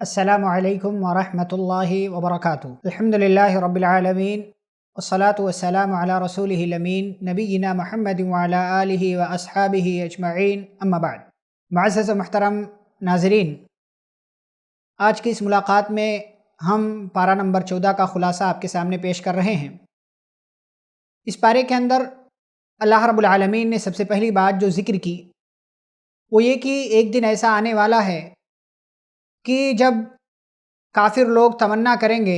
السلام علیکم ورحمۃ اللہ وبرکاتہ۔ الحمدللہ رب العالمین والصلاة والسلام علی رسولہ الامین نبینا محمد وعلی آلہ واصحابہ اجمعین، اما بعد۔ معزز و محترم ناظرین، آج کی اس ملاقات میں ہم پارہ نمبر 14 کا خلاصہ آپ کے سامنے پیش کر رہے ہیں۔ اس پارے کے اندر اللہ رب العالمین نے سب سے پہلی بات جو ذکر کی وہ یہ کہ ایک دن ایسا آنے والا ہے کہ جب کافر لوگ تمنا کریں گے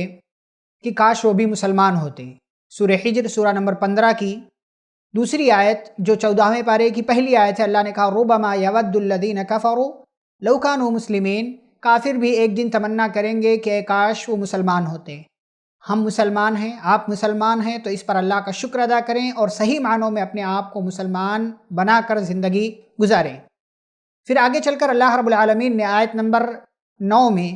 کہ کاش وہ بھی مسلمان ہوتے۔ سورہ حجر سورہ نمبر 15 کی دوسری آیت جو 14ویں پارے کی پہلی آیت ہے، اللہ نے کہا ربما یود الذین کفروا لو کانوا مسلمین، کافر بھی ایک دن تمنا کریں گے کہ کاش وہ مسلمان ہوتے۔ ہم مسلمان ہیں، آپ مسلمان ہیں، تو اس پر اللہ کا شکر ادا کریں اور صحیح معنوں میں اپنے آپ کو مسلمان بنا کر زندگی گزاریں۔ پھر آگے چل کر اللہ رب العالمین نے آیت نمبر 9 میں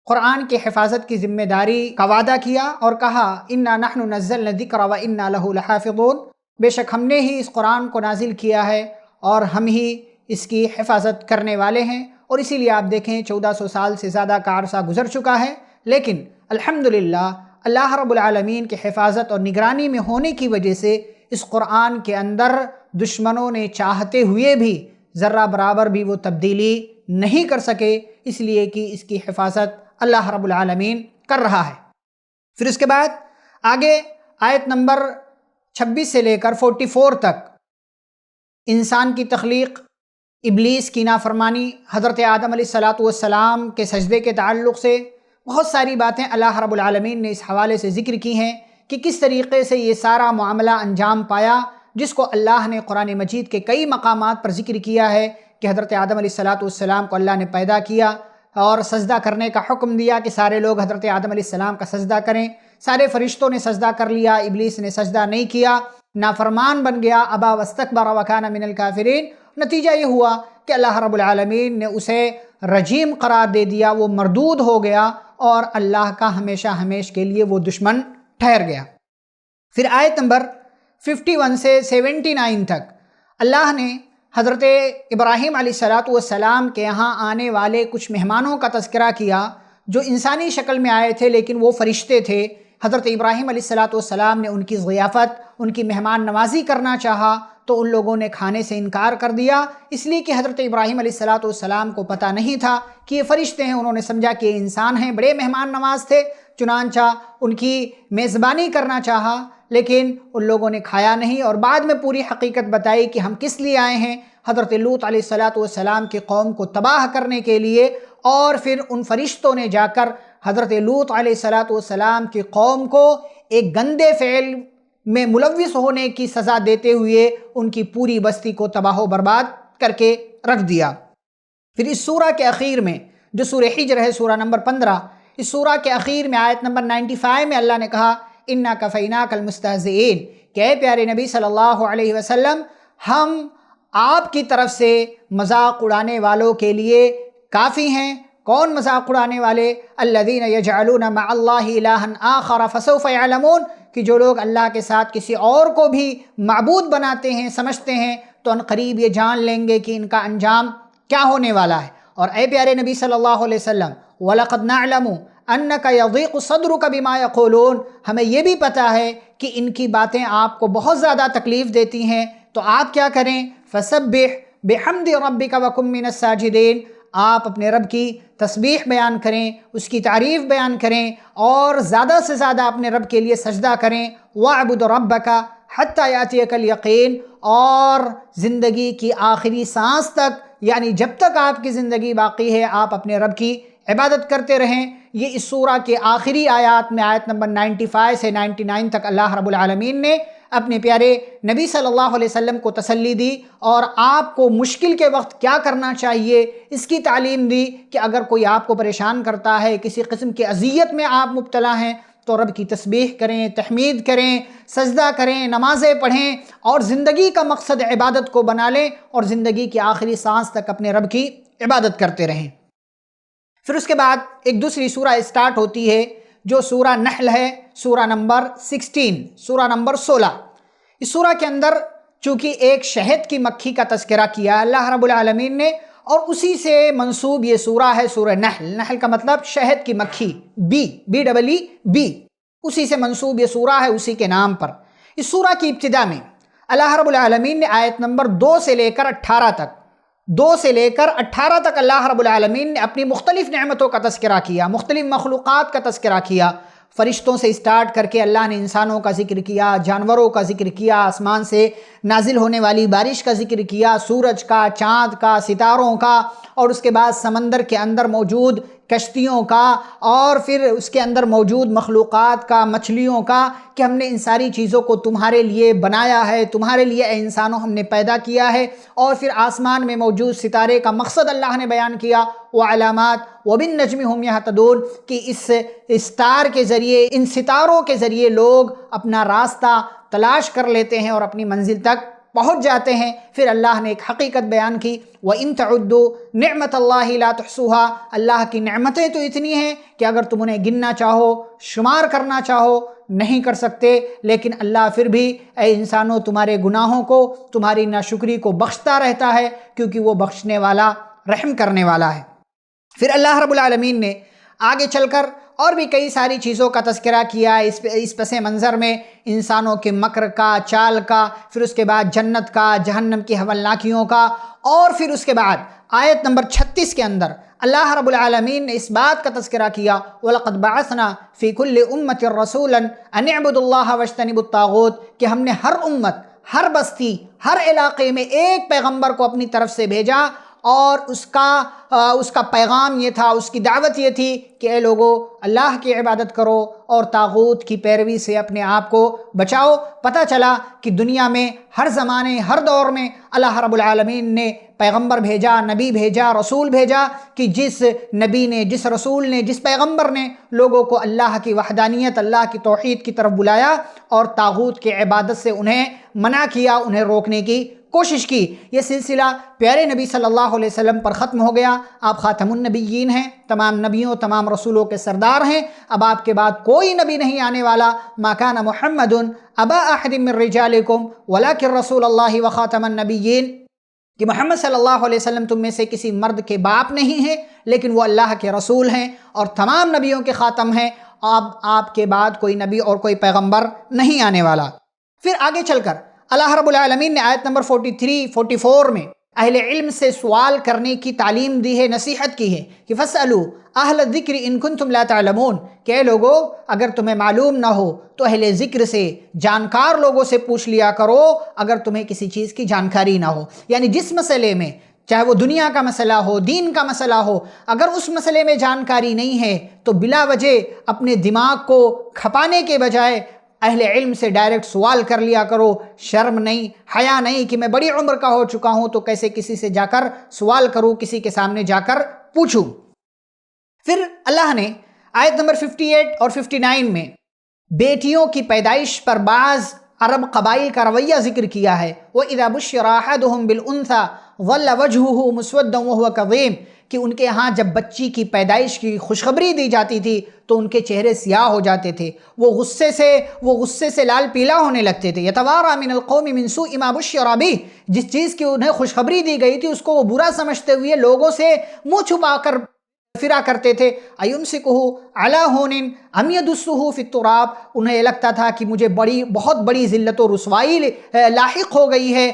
قرآن کے حفاظت کی ذمہ داری کا وعدہ کیا اور کہا انا نحن نزلنا الذکر وانا لہ لحافظون، بے شک ہم نے ہی اس قرآن کو نازل کیا ہے اور ہم ہی اس کی حفاظت کرنے والے ہیں۔ اور اسی لیے آپ دیکھیں 1400 سال سے زیادہ کا عرصہ گزر چکا ہے، لیکن الحمدللہ اللہ رب العالمین کے حفاظت اور نگرانی میں ہونے کی وجہ سے اس قرآن کے اندر دشمنوں نے چاہتے ہوئے بھی ذرہ برابر بھی وہ تبدیلی نہیں کر سکے، اس لیے کہ اس کی حفاظت اللہ رب العالمین کر رہا ہے۔ پھر اس کے بعد آگے آیت نمبر 26 سے لے کر 44 تک انسان کی تخلیق، ابلیس کی نافرمانی، حضرت آدم علیہ السلام کے سجدے کے تعلق سے بہت ساری باتیں اللہ رب العالمین نے اس حوالے سے ذکر کی ہیں کہ کس طریقے سے یہ سارا معاملہ انجام پایا، جس کو اللہ نے قرآن مجید کے کئی مقامات پر ذکر کیا ہے کہ حضرت آدم علیہ السلام کو اللہ نے پیدا کیا اور سجدہ کرنے کا حکم دیا کہ سارے لوگ حضرت آدم علیہ السلام کا سجدہ کریں۔ سارے فرشتوں نے سجدہ کر لیا، ابلیس نے سجدہ نہیں کیا، نافرمان بن گیا، ابا واستکبر وکان من الکافرین۔ نتیجہ یہ ہوا کہ اللہ رب العالمین نے اسے رجیم قرار دے دیا، وہ مردود ہو گیا اور اللہ کا ہمیشہ ہمیش کے لیے وہ دشمن ٹھہر گیا۔ پھر آیت نمبر 51 سے 79 تک اللہ نے حضرت ابراہیم علیہ السلام کے یہاں آنے والے کچھ مہمانوں کا تذکرہ کیا جو انسانی شکل میں آئے تھے لیکن وہ فرشتے تھے۔ حضرت ابراہیم علیہ السلام نے ان کی ضیافت، ان کی مہمان نوازی کرنا چاہا تو ان لوگوں نے کھانے سے انکار کر دیا، اس لیے کہ حضرت ابراہیم علیہ السلام کو پتہ نہیں تھا کہ یہ فرشتے ہیں۔ انہوں نے سمجھا کہ یہ انسان ہیں، بڑے مہمان نواز تھے، چنانچہ ان کی میزبانی کرنا چاہا لیکن ان لوگوں نے کھایا نہیں، اور بعد میں پوری حقیقت بتائی کہ ہم کس لیے آئے ہیں، حضرت لوط علیہ السلام کی قوم کو تباہ کرنے کے لیے۔ اور پھر ان فرشتوں نے جا کر حضرت لوط علیہ السلام کی قوم کو ایک گندے فعل میں ملوث ہونے کی سزا دیتے ہوئے ان کی پوری بستی کو تباہ و برباد کر کے رکھ دیا۔ پھر اس سورہ کے اخیر میں جو سورہ حجر ہے، سورہ نمبر 15، اس سورہ کے اخیر میں آیت نمبر 95 میں اللہ نے کہا اِنَّا كَفَيْنَاكَ الْمُسْتَهْزِئِينَ کہ اے پیارے نبی صلی اللہ علیہ وسلم، ہم آپ کی طرف سے مذاق اڑانے والوں کے لیے کافی ہیں۔ کون مذاق اڑانے والے؟ الذین یجعلون مع اللہ الہا آخر فسوف یعلمون، کہ جو لوگ اللہ کے ساتھ کسی اور کو بھی معبود بناتے ہیں، سمجھتے ہیں، تو ان قریب یہ جان لیں گے کہ ان کا انجام کیا ہونے والا ہے۔ اور اے پیارے نبی صلی اللہ علیہ وسلم، وَلَقَدْ نَعْلَمُ أَنَّكَ يَضِيقُ صَدْرُكَ بِمَا يَقُولُونَ، ہمیں یہ بھی پتہ ہے کہ ان کی باتیں آپ کو بہت زیادہ تکلیف دیتی ہیں، تو آپ کیا کریں؟ فَسَبِّحْ بِحَمْدِ رَبِّكَ وَكُن مِّنَ السَّاجِدِينَ، آپ اپنے رب کی تسبیح بیان کریں، اس کی تعریف بیان کریں اور زیادہ سے زیادہ اپنے رب کے لیے سجدہ کریں۔ وَاعْبُدْ رَبَّكَ حَتَّى يَأْتِيَكَ الْيَقِينُ، اور زندگی کی آخری سانس تک، یعنی جب تک آپ کی زندگی باقی ہے، آپ اپنے رب کی عبادت کرتے رہیں۔ یہ اس سورہ کے آخری آیات میں آیت نمبر 95 سے 99 تک اللہ رب العالمین نے اپنے پیارے نبی صلی اللہ علیہ وسلم کو تسلی دی اور آپ کو مشکل کے وقت کیا کرنا چاہیے اس کی تعلیم دی کہ اگر کوئی آپ کو پریشان کرتا ہے، کسی قسم کی اذیت میں آپ مبتلا ہیں، تو رب کی تسبیح کریں، تحمید کریں، سجدہ کریں، نمازیں پڑھیں اور زندگی کا مقصد عبادت کو بنا لیں اور زندگی کی آخری سانس تک اپنے رب کی عبادت کرتے رہیں۔ پھر اس کے بعد ایک دوسری سورہ اسٹارٹ ہوتی ہے جو سورہ نحل ہے، سورہ نمبر 16، سورہ نمبر 16۔ اس سورہ کے اندر چونکہ ایک شہد کی مکھی کا تذکرہ کیا اللہ رب العالمین نے، اور اسی سے منسوب یہ سورہ ہے سورہ نحل۔ نحل کا مطلب شہد کی مکھی، بی، اسی سے منسوب یہ سورہ ہے، اسی کے نام پر۔ اس سورہ کی ابتدا میں اللہ رب العالمین نے آیت نمبر 2 سے لے کر 18 تک اللہ رب العالمین نے اپنی مختلف نعمتوں کا تذکرہ کیا، مختلف مخلوقات کا تذکرہ کیا۔ فرشتوں سے اسٹارٹ کر کے اللہ نے انسانوں کا ذکر کیا، جانوروں کا ذکر کیا، آسمان سے نازل ہونے والی بارش کا ذکر کیا، سورج کا، چاند کا، ستاروں کا، اور اس کے بعد سمندر کے اندر موجود کشتیوں کا، اور پھر اس کے اندر موجود مخلوقات کا، مچھلیوں کا، کہ ہم نے ان ساری چیزوں کو تمہارے لیے بنایا ہے، تمہارے لیے اے انسانوں ہم نے پیدا کیا ہے۔ اور پھر آسمان میں موجود ستارے کا مقصد اللہ نے بیان کیا، وعلامات وبالنجم هم يهتدون، کہ اس اسٹار کے ذریعے، ان ستاروں کے ذریعے لوگ اپنا راستہ تلاش کر لیتے ہیں اور اپنی منزل تک پہنچ جاتے ہیں۔ پھر اللہ نے ایک حقیقت بیان کی، وَإِن تَعُدُّوا نِعْمَةَ اللَّهِ لَا تُحْصُوهَا، اللہ کی نعمتیں تو اتنی ہیں کہ اگر تم انہیں گننا چاہو، شمار کرنا چاہو، نہیں کر سکتے۔ لیکن اللہ پھر بھی اے انسانوں تمہارے گناہوں کو، تمہاری ناشکری کو بخشتا رہتا ہے، کیونکہ وہ بخشنے والا، رحم کرنے والا ہے۔ پھر اللہ رب العالمین نے آگے چل کر اور بھی کئی ساری چیزوں کا تذکرہ کیا، اس پس منظر میں انسانوں کے مکر کا، چال کا، پھر اس کے بعد جنت کا، جہنم کی ہولناکیوں کا، اور پھر اس کے بعد آیت نمبر 36 کے اندر اللہ رب العالمین نے اس بات کا تذکرہ کیا، وَلَقَدْ بَعَثْنَا فِي كُلِّ أُمَّةٍ رَسُولًا أَنِ اعْبُدُوا اللَّهَ وَاجْتَنِبُوا الطَّاغُوتَ، کہ ہم نے ہر امت، ہر بستی، ہر علاقے میں ایک پیغمبر کو اپنی طرف سے بھیجا، اور اس کا پیغام یہ تھا، اس کی دعوت یہ تھی کہ اے لوگو اللہ کی عبادت کرو اور طاغوت کی پیروی سے اپنے آپ کو بچاؤ۔ پتہ چلا کہ دنیا میں ہر زمانے، ہر دور میں اللہ رب العالمین نے پیغمبر بھیجا، نبی بھیجا، رسول بھیجا، کہ جس نبی نے، جس رسول نے، جس پیغمبر نے لوگوں کو اللہ کی وحدانیت، اللہ کی توحید کی طرف بلایا اور طاغوت کی عبادت سے انہیں منع کیا، انہیں روکنے کی کوشش کی۔ یہ سلسلہ پیارے نبی صلی اللہ علیہ وسلم پر ختم ہو گیا۔ آپ خاتم النبیین ہیں، تمام نبیوں، تمام رسولوں کے سردار ہیں۔ اب آپ کے بعد کوئی نبی نہیں آنے والا۔ ما کان محمد ابا احد من رجالکم ولکن رسول اللہ وخاتم النبیین، کہ محمد صلی اللہ علیہ وسلم تم میں سے کسی مرد کے باپ نہیں ہیں، لیکن وہ اللہ کے رسول ہیں اور تمام نبیوں کے خاتم ہیں۔ اب آپ کے بعد کوئی نبی اور کوئی پیغمبر نہیں آنے والا۔ پھر آگے چل کر اللہ رب العالمین نے آیت نمبر 43 44 میں اہل علم سے سوال کرنے کی تعلیم دی ہے، نصیحت کی ہے کہ فَاسْأَلُوا أَهْلَ الذِّكْرِ إِن كُنتُمْ لَا تَعْلَمُونَ، کہ اے لوگو اگر تمہیں معلوم نہ ہو تو اہل ذکر سے، جانکار لوگوں سے پوچھ لیا کرو اگر تمہیں کسی چیز کی جانکاری نہ ہو۔ یعنی جس مسئلے میں، چاہے وہ دنیا کا مسئلہ ہو، دین کا مسئلہ ہو، اگر اس مسئلے میں جانکاری نہیں ہے تو بلا وجہ اپنے دماغ کو کھپانے کے بجائے اہل علم سے ڈائریکٹ سوال کر لیا کرو۔ شرم نہیں، حیا نہیں کہ میں بڑی عمر کا ہو چکا ہوں تو کیسے کسی سے جا کر سوال کروں، کسی کے سامنے جا کر پوچھوں۔ پھر اللہ نے آیت نمبر 58 اور 59 میں بیٹیوں کی پیدائش پر بعض عرب قبائل کا رویہ ذکر کیا ہے۔ وَإِذَا بُشِّرَ أَحَدُهُم بِالْأُنثَىٰ ظَلَّ وَجْهُهُ مُسْوَدًّا وَهُوَ كَظِيمٌ، کہ ان کے ہاں جب بچی کی پیدائش کی خوشخبری دی جاتی تھی تو ان کے چہرے سیاہ ہو جاتے تھے، وہ غصے سے لال پیلا ہونے لگتے تھے۔ يَتَوَارَىٰ مِنَ الْقَوْمِ مِنْ سُوءِ مَا بُشِّرَ بِهِ، جس چیز کی انہیں خوشخبری دی گئی تھی اس کو وہ برا سمجھتے ہوئے لوگوں سے منہ چھپا کر پھرا کرتے تھے۔ أَيُمْسِكُهُ عَلَىٰ هُونٍ أَمْ يَدُسُّهُ فِي التُّرَابِ، انہیں یہ لگتا تھا کہ مجھے بہت بڑی ذلت و رسوائی لاحق ہو گئی ہے،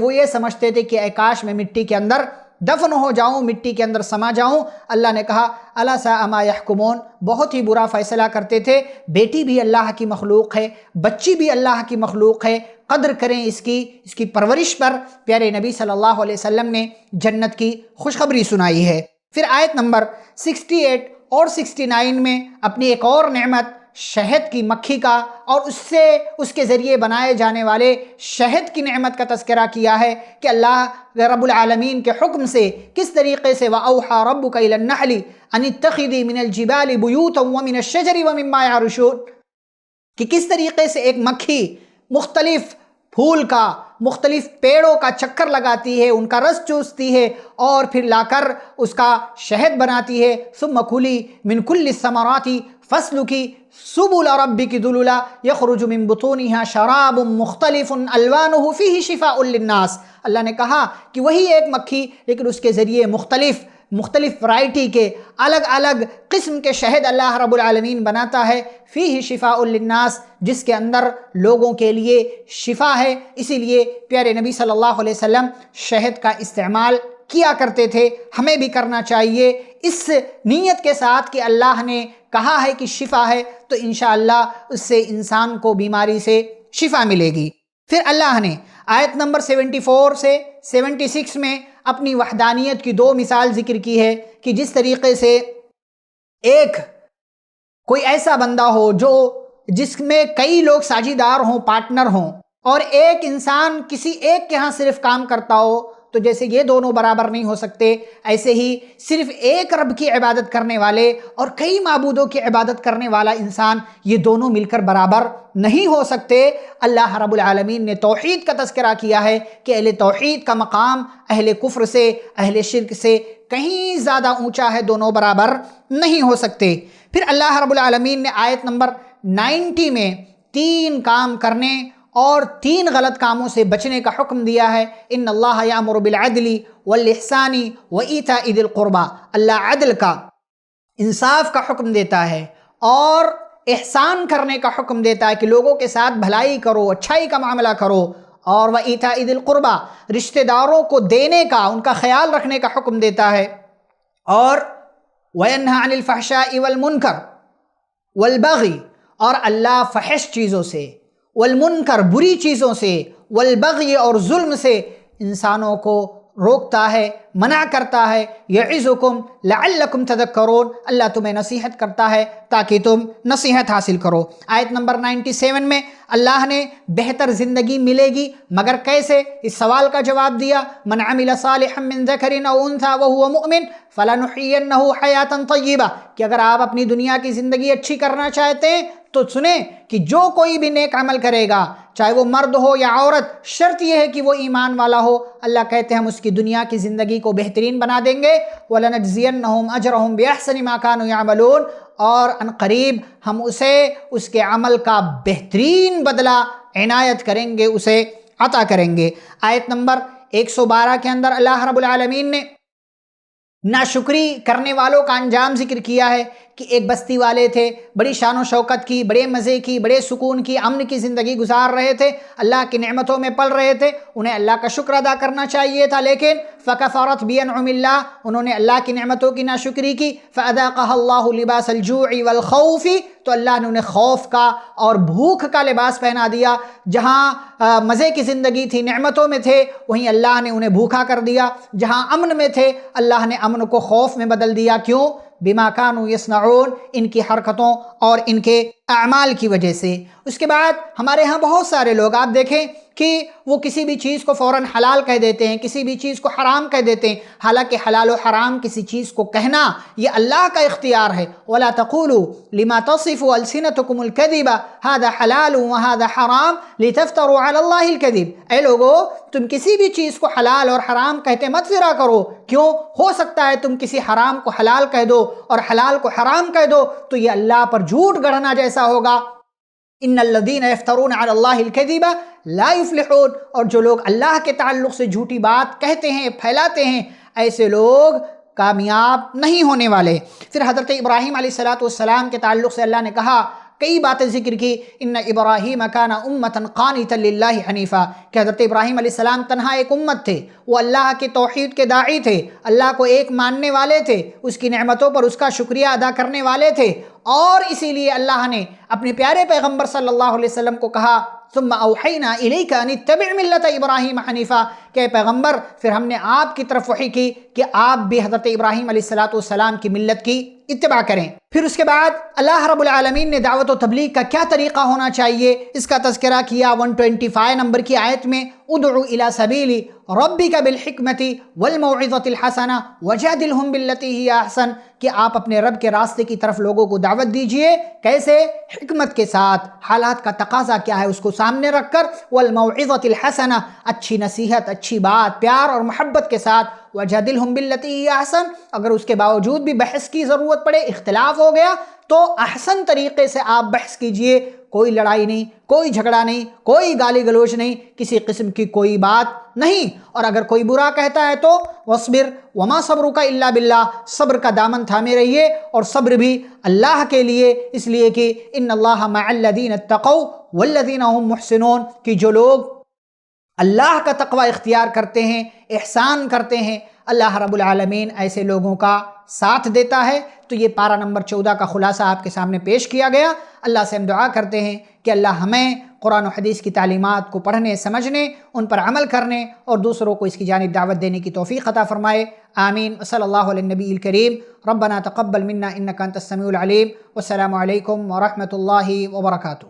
وہ یہ سمجھتے تھے کہ اے کاش میں مٹی کے اندر دفن ہو جاؤں، مٹی کے اندر سما جاؤں۔ اللہ نے کہا الا ساء ما يحكمون، بہت ہی برا فیصلہ کرتے تھے۔ بیٹی بھی اللہ کی مخلوق ہے، بچی بھی اللہ کی مخلوق ہے، قدر کریں اس کی پرورش پر۔ پیارے نبی صلی اللہ علیہ وسلم نے جنت کی خوشخبری سنائی ہے۔ پھر آیت نمبر 68 اور 69 میں اپنی ایک اور نعمت شہد کی مکھی کا اور اس کے ذریعے بنائے جانے والے شہد کی نعمت کا تذکرہ کیا ہے کہ اللہ رب العالمین کے حکم سے کس طریقے سے وَأَوْحَىٰ رَبُّكَ إِلَى النَّحْلِ أَنِ اتَّخِذِي مِنَ الْجِبَالِ بُيُوتًا وَمِنَ الشَّجَرِ وَمِمَّا يَعْرُشُونَ، کہ کس طریقے سے ایک مکھی مختلف پھول کا، مختلف پیڑوں کا چکر لگاتی ہے، ان کا رس چوستی ہے اور پھر لا کر اس کا شہد بناتی ہے۔ ثم کلی من کل الثمرات فاسلکی سبل ربک ذللا یخرج من بطونها شراب مختلف الوانہ فیہ شفاء للناس۔ اللہ نے کہا کہ وہی ایک مکھی لیکن اس کے ذریعے مختلف ورائٹی کے الگ الگ قسم کے شہد اللہ رب العالمین بناتا ہے۔ فیہ شفاء للناس، جس کے اندر لوگوں کے لیے شفا ہے۔ اسی لیے پیارے نبی صلی اللہ علیہ وسلم شہد کا استعمال کیا کرتے تھے، ہمیں بھی کرنا چاہیے اس نیت کے ساتھ کہ اللہ نے کہا ہے کہ شفا ہے تو انشاءاللہ اس سے انسان کو بیماری سے شفا ملے گی۔ پھر اللہ نے آیت نمبر 74 سے 76 میں اپنی وحدانیت کی دو مثال ذکر کی ہے کہ جس طریقے سے ایک کوئی ایسا بندہ ہو جس میں کئی لوگ ساجھیدار ہوں، پارٹنر ہوں، اور ایک انسان کسی ایک کے ہاں صرف کام کرتا ہو، تو جیسے یہ دونوں برابر نہیں ہو سکتے، ایسے ہی صرف ایک رب کی عبادت کرنے والے اور کئی معبودوں کی عبادت کرنے والا انسان، یہ دونوں مل کر برابر نہیں ہو سکتے۔ اللہ رب العالمین نے توحید کا تذکرہ کیا ہے کہ اہل توحید کا مقام اہل کفر سے، اہل شرک سے کہیں زیادہ اونچا ہے، دونوں برابر نہیں ہو سکتے۔ پھر اللہ رب العالمین نے آیت نمبر 90 میں 3 کام کرنے اور 3 غلط کاموں سے بچنے کا حکم دیا ہے۔ ان اللہ یامر بالعدل والاحسان وایتاء ذی القربى، اللہ عدل کا، انصاف کا حکم دیتا ہے اور احسان کرنے کا حکم دیتا ہے کہ لوگوں کے ساتھ بھلائی کرو، اچھائی کا معاملہ کرو، اور وایتاء ذی القربى، رشتہ داروں کو دینے کا، ان کا خیال رکھنے کا حکم دیتا ہے، اور وینہی عن الفحشاء والمنکر والبغی، اور اللہ فحش چیزوں سے، والمنکر بری چیزوں سے، والبغی اور ظلم سے انسانوں کو روکتا ہے، منع کرتا ہے۔ یعظکم لعلکم تذکرون، اللہ تمہیں نصیحت کرتا ہے تاکہ تم نصیحت حاصل کرو۔ آیت نمبر 97 میں اللہ نے بہتر زندگی ملے گی مگر کیسے، اس سوال کا جواب دیا۔ من عمل صالحا من ذکر او انثی وهو مؤمن فلنحینہ حیاتا طیبہ، کہ اگر آپ اپنی دنیا کی زندگی اچھی کرنا چاہتے ہیں تو سنیں کہ جو کوئی بھی نیک عمل کرے گا، چاہے وہ مرد ہو یا عورت، شرط یہ ہے کہ وہ ایمان والا ہو۔ اللہ کہتے ہیں ہم اس کی دنیا کی زندگی کو بہترین بنا دیں گے۔ وَلَنَجْزِيَنَّهُمْ أَجْرَهُمْ بِأَحْسَنِ مَا كَانُوا يَعْمَلُونَ، اور ان قریب ہم اسے اس کے عمل کا بہترین بدلہ عنایت کریں گے، اسے عطا کریں گے۔ آیت نمبر 112 کے اندر اللہ رب العالمین نے ناشکری کرنے والوں کا انجام ذکر کیا ہے کہ ایک بستی والے تھے، بڑی شان و شوکت کی، بڑے مزے کی، بڑے سکون کی، امن کی زندگی گزار رہے تھے، اللہ کی نعمتوں میں پل رہے تھے، انہیں اللہ کا شکر ادا کرنا چاہیے تھا، لیکن فَكَفَرَتْ بِأَنْعُمِ اللَّهِ، انہوں نے اللہ کی نعمتوں کی ناشکری کی۔ فَأَذَاقَهَا اللَّهُ لِبَاسَ الْجُوعِ وَالْخَوْفِ، تو اللہ نے انہیں خوف کا اور بھوک کا لباس پہنا دیا۔ جہاں مزے کی زندگی تھی، نعمتوں میں تھے، وہیں اللہ نے انہیں بھوکا کر دیا۔ جہاں امن میں تھے، اللہ نے امن کو خوف میں بدل دیا۔ کیوں؟ بما کانوا یصنعون، ان کی حرکتوں اور ان کے اعمال کی وجہ سے۔ اس کے بعد ہمارے ہاں بہت سارے لوگ آپ دیکھیں کہ وہ کسی بھی چیز کو فوراً حلال کہہ دیتے ہیں، کسی بھی چیز کو حرام کہہ دیتے ہیں، حالانکہ حلال و حرام کسی چیز کو کہنا یہ اللہ کا اختیار ہے۔ وَلَا تَقُولُوا لِمَا تَصِفُ أَلْسِنَتُكُمُ الْكَذِبَ هَذَا حَلَالٌ وَهَذَا حَرَامٌ لِتَفْتَرُوا عَلَى اللَّهِ الْكَذِبَ، اے لوگو تم کسی بھی چیز کو حلال اور حرام کہتے مت پھرا کرو۔ کیوں؟ ہو سکتا ہے تم کسی حرام کو حلال کہہ دو اور حلال کو حرام کہہ دو تو یہ اللہ پر جھوٹ گڑھنا جیسا ہوگا۔ ان الذین یفترون علی اللہ الکذب لا یفلحون، اور جو لوگ اللہ کے تعلق سے جھوٹی بات کہتے ہیں، پھیلاتے ہیں، ایسے لوگ کامیاب نہیں ہونے والے۔ پھر حضرت ابراہیم علیہ السلام کے تعلق سے اللہ نے کہا، کئی باتیں ذکر کی۔ ان ابراہیم کان امۃ قانتا للہ حنیفا، کہ حضرت ابراہیم علیہ السلام تنہا ایک امت تھے، وہ اللہ کے توحید کے داعی تھے، اللہ کو ایک ماننے والے تھے، اس کی نعمتوں پر اس کا شکریہ ادا کرنے والے تھے، اور اسی لیے اللہ نے اپنے پیارے پیغمبر صلی اللہ علیہ وسلم کو کہا ثم اوحینا الیک ان اتبع ملت ابراہیم حنیفا، کہ پیغمبر پھر ہم نے آپ کی طرف وحی کی کہ آپ بھی حضرت ابراہیم علیہ السلام کی ملت کی اتباع کریں۔ پھر اس کے بعد اللہ رب العالمین نے دعوت و تبلیغ کا کیا طریقہ ہونا چاہیے اس کا تذکرہ کیا 125 نمبر کی آیت میں، ادعو الی سبیل ربک بالحکمت والموعظۃ الحسنہ وجادلہم باللتی ہی احسن، کہ آپ اپنے رب کے راستے کی طرف لوگوں کو دعوت دیجئے۔ کیسے؟ حکمت کے ساتھ، حالات کا تقاضا کیا ہے اس کو سامنے رکھ کر، والموعظۃ الحسنہ، اچھی نصیحت، اچھی بات، پیار اور محبت کے ساتھ، وجادلہم باللتی ہی احسن، اگر اس کے باوجود بھی بحث کی ضرورت پڑے، اختلاف ہو گیا تو احسن طریقے سے آپ بحث کیجئے، کوئی لڑائی نہیں، کوئی جھگڑا نہیں، کوئی گالی گلوچ نہیں، کسی قسم کی کوئی بات نہیں۔ اور اگر کوئی برا کہتا ہے تو وَاصْبِرْ وَمَا صَبْرُكَ إِلَّا بِاللَّهِ، صبر کا دامن تھامے رہیے، اور صبر بھی اللہ کے لیے، اس لیے کہ ان اللہ مع الذین اتقوا والذین هم محسنون، کہ جو لوگ اللہ کا تقوی اختیار کرتے ہیں، احسان کرتے ہیں، اللہ رب العالمین ایسے لوگوں کا ساتھ دیتا ہے۔ تو یہ پارہ نمبر 14 کا خلاصہ آپ کے سامنے پیش کیا گیا۔ اللہ سے ہم دعا کرتے ہیں کہ اللہ ہمیں قرآن و حدیث کی تعلیمات کو پڑھنے، سمجھنے، ان پر عمل کرنے اور دوسروں کو اس کی جانب دعوت دینے کی توفیق عطا فرمائے۔ آمین۔ صلی اللہ علی النبی الکریم۔ ربنا تقبل منا انک انت السمیع العلیم۔ والسلام علیکم ورحمۃ اللہ وبرکاتہ۔